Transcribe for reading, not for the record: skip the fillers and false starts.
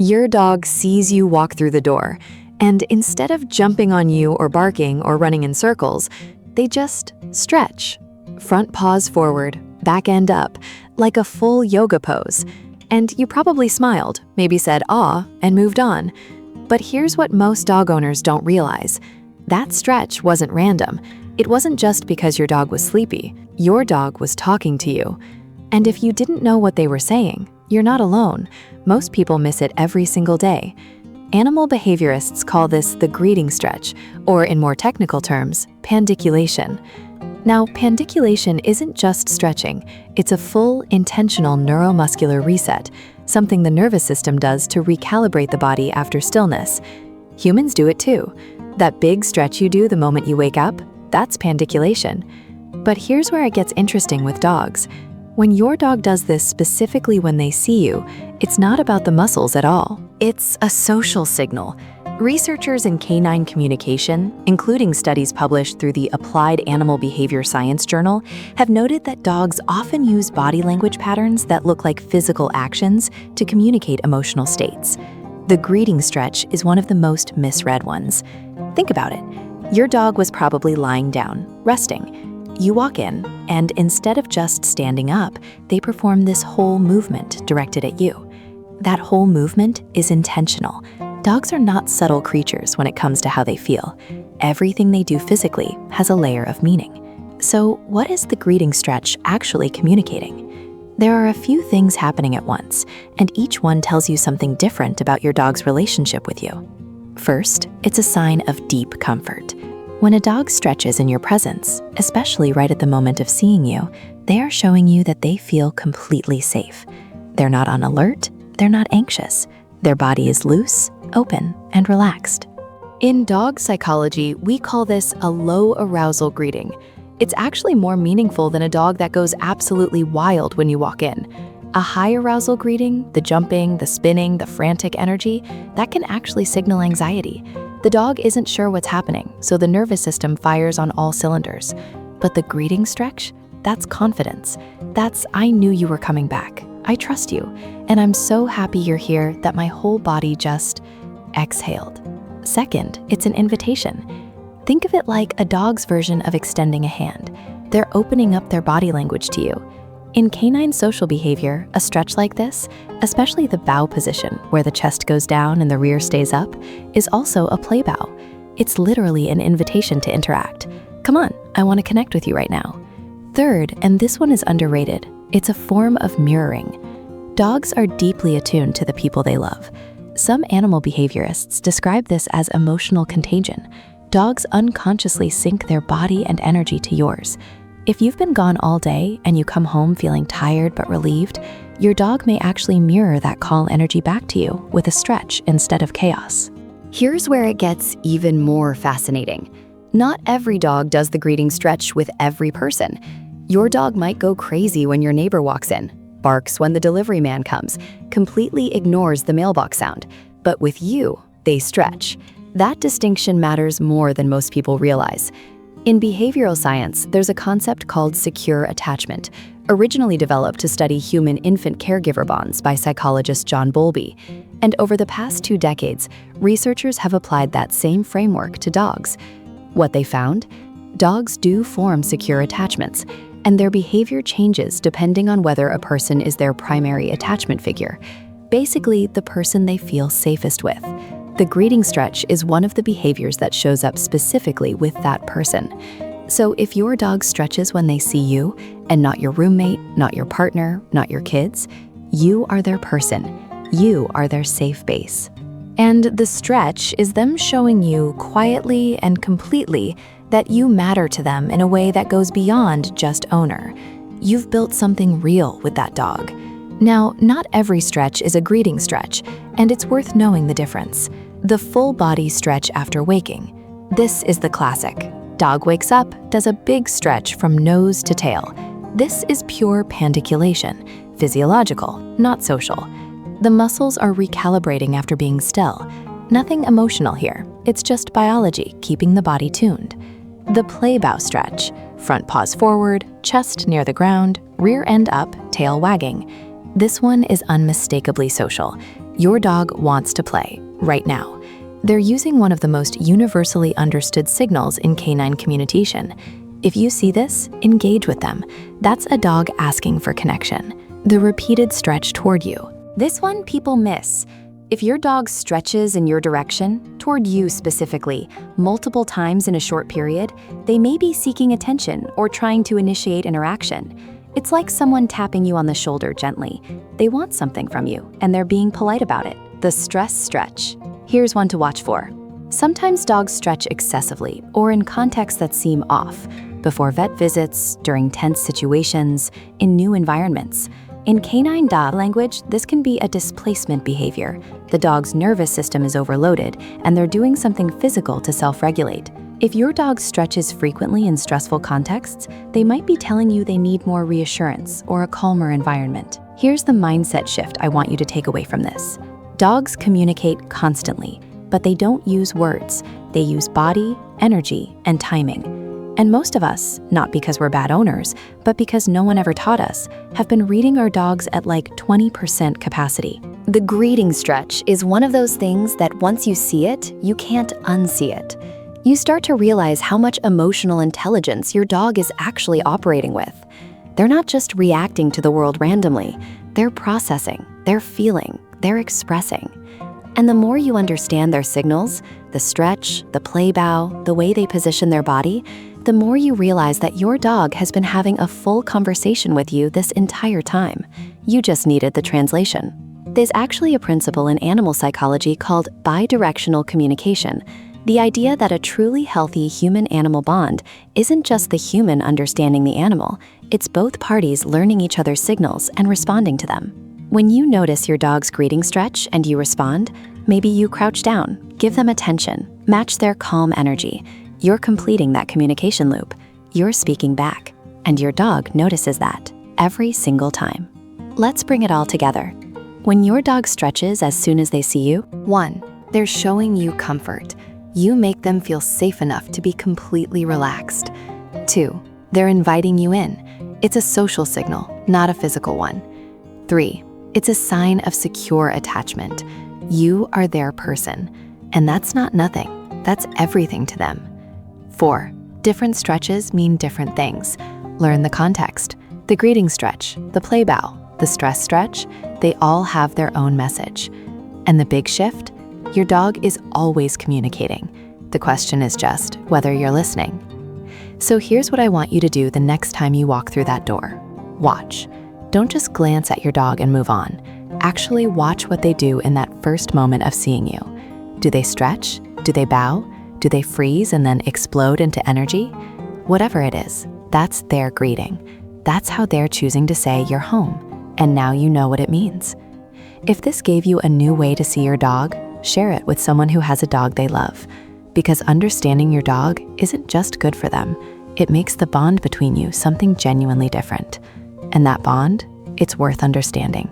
Your dog sees you walk through the door, and instead of jumping on you or barking or running in circles, they just stretch. Front paws forward, back end up, like a full yoga pose. And you probably smiled, maybe said "aw," and moved on. But here's what most dog owners don't realize. That stretch wasn't random. It wasn't just because your dog was sleepy. Your dog was talking to you. And if you didn't know what they were saying, you're not alone. Most people miss it every single day. Animal behaviorists call this the greeting stretch, or in more technical terms, pandiculation. Now, pandiculation isn't just stretching. It's a full, intentional neuromuscular reset, something the nervous system does to recalibrate the body after stillness. Humans do it too. That big stretch you do the moment you wake up, that's pandiculation. But here's where it gets interesting with dogs. When your dog does this specifically when they see you, it's not about the muscles at all. It's a social signal. Researchers in canine communication, including studies published through the Applied Animal Behavior Science Journal, have noted that dogs often use body language patterns that look like physical actions to communicate emotional states. The greeting stretch is one of the most misread ones. Think about it. Your dog was probably lying down, resting. You walk in, and instead of just standing up, they perform this whole movement directed at you. That whole movement is intentional. Dogs are not subtle creatures when it comes to how they feel. Everything they do physically has a layer of meaning. So, what is the greeting stretch actually communicating? There are a few things happening at once, and each one tells you something different about your dog's relationship with you. First, it's a sign of deep comfort. When a dog stretches in your presence, especially right at the moment of seeing you, they are showing you that they feel completely safe. They're not on alert, they're not anxious. Their body is loose, open, and relaxed. In dog psychology, we call this a low arousal greeting. It's actually more meaningful than a dog that goes absolutely wild when you walk in. A high arousal greeting, the jumping, the spinning, the frantic energy, that can actually signal anxiety. The dog isn't sure what's happening, so the nervous system fires on all cylinders. But the greeting stretch, that's confidence. That's "I knew you were coming back. I trust you. And I'm so happy you're here that my whole body just exhaled." Second, it's an invitation. Think of it like a dog's version of extending a hand. They're opening up their body language to you. In canine social behavior, a stretch like this, especially the bow position, where the chest goes down and the rear stays up, is also a play bow. It's literally an invitation to interact. "Come on, I want to connect with you right now." Third, and this one is underrated, it's a form of mirroring. Dogs are deeply attuned to the people they love. Some animal behaviorists describe this as emotional contagion. Dogs unconsciously sync their body and energy to yours. If you've been gone all day and you come home feeling tired but relieved, your dog may actually mirror that call energy back to you with a stretch instead of chaos. Here's where it gets even more fascinating. Not every dog does the greeting stretch with every person. Your dog might go crazy when your neighbor walks in, barks when the delivery man comes, completely ignores the mailbox sound. But with you, they stretch. That distinction matters more than most people realize. In behavioral science, there's a concept called secure attachment, originally developed to study human infant caregiver bonds by psychologist John Bowlby. And over the past 2 decades, researchers have applied that same framework to dogs. What they found? Dogs do form secure attachments, and their behavior changes depending on whether a person is their primary attachment figure, basically the person they feel safest with. The greeting stretch is one of the behaviors that shows up specifically with that person. So if your dog stretches when they see you, and not your roommate, not your partner, not your kids, you are their person. You are their safe base. And the stretch is them showing you quietly and completely that you matter to them in a way that goes beyond just owner. You've built something real with that dog. Now, not every stretch is a greeting stretch, and it's worth knowing the difference. The full body stretch after waking. This is the classic. Dog wakes up, does a big stretch from nose to tail. This is pure pandiculation, physiological, not social. The muscles are recalibrating after being still. Nothing emotional here. It's just biology keeping the body tuned. The play bow stretch. Front paws forward, chest near the ground, rear end up, tail wagging. This one is unmistakably social. Your dog wants to play right now. They're using one of the most universally understood signals in canine communication. If you see this, engage with them. That's a dog asking for connection. The repeated stretch toward you. This one people miss. If your dog stretches in your direction, toward you specifically, multiple times in a short period, they may be seeking attention or trying to initiate interaction. It's like someone tapping you on the shoulder gently. They want something from you, and they're being polite about it. The stress stretch. Here's one to watch for. Sometimes dogs stretch excessively or in contexts that seem off, before vet visits, during tense situations, in new environments. In canine dog language, this can be a displacement behavior. The dog's nervous system is overloaded, and they're doing something physical to self-regulate. If your dog stretches frequently in stressful contexts, they might be telling you they need more reassurance or a calmer environment. Here's the mindset shift I want you to take away from this. Dogs communicate constantly, but they don't use words. They use body, energy, and timing. And most of us, not because we're bad owners, but because no one ever taught us, have been reading our dogs at like 20% capacity. The greeting stretch is one of those things that once you see it, you can't unsee it. You start to realize how much emotional intelligence your dog is actually operating with. They're not just reacting to the world randomly. They're processing, they're feeling, they're expressing. And the more you understand their signals, the stretch, the play bow, the way they position their body, the more you realize that your dog has been having a full conversation with you this entire time. You just needed the translation. There's actually a principle in animal psychology called bidirectional communication. The idea that a truly healthy human-animal bond isn't just the human understanding the animal, it's both parties learning each other's signals and responding to them. When you notice your dog's greeting stretch and you respond, maybe you crouch down, give them attention, match their calm energy. You're completing that communication loop. You're speaking back, and your dog notices that every single time. Let's bring it all together. When your dog stretches as soon as they see you, 1, they're showing you comfort. You make them feel safe enough to be completely relaxed. 2, they're inviting you in. It's a social signal, not a physical one. 3, it's a sign of secure attachment. You are their person, and that's not nothing. That's everything to them. 4, different stretches mean different things. Learn the context. The greeting stretch, the play bow, the stress stretch, they all have their own message. And the big shift? Your dog is always communicating. The question is just whether you're listening. So here's what I want you to do the next time you walk through that door. Watch. Don't just glance at your dog and move on. Actually watch what they do in that first moment of seeing you. Do they stretch? Do they bow? Do they freeze and then explode into energy? Whatever it is, that's their greeting. That's how they're choosing to say you're home, and now you know what it means. If this gave you a new way to see your dog, share it with someone who has a dog they love. Because understanding your dog isn't just good for them, it makes the bond between you something genuinely different. And that bond, it's worth understanding.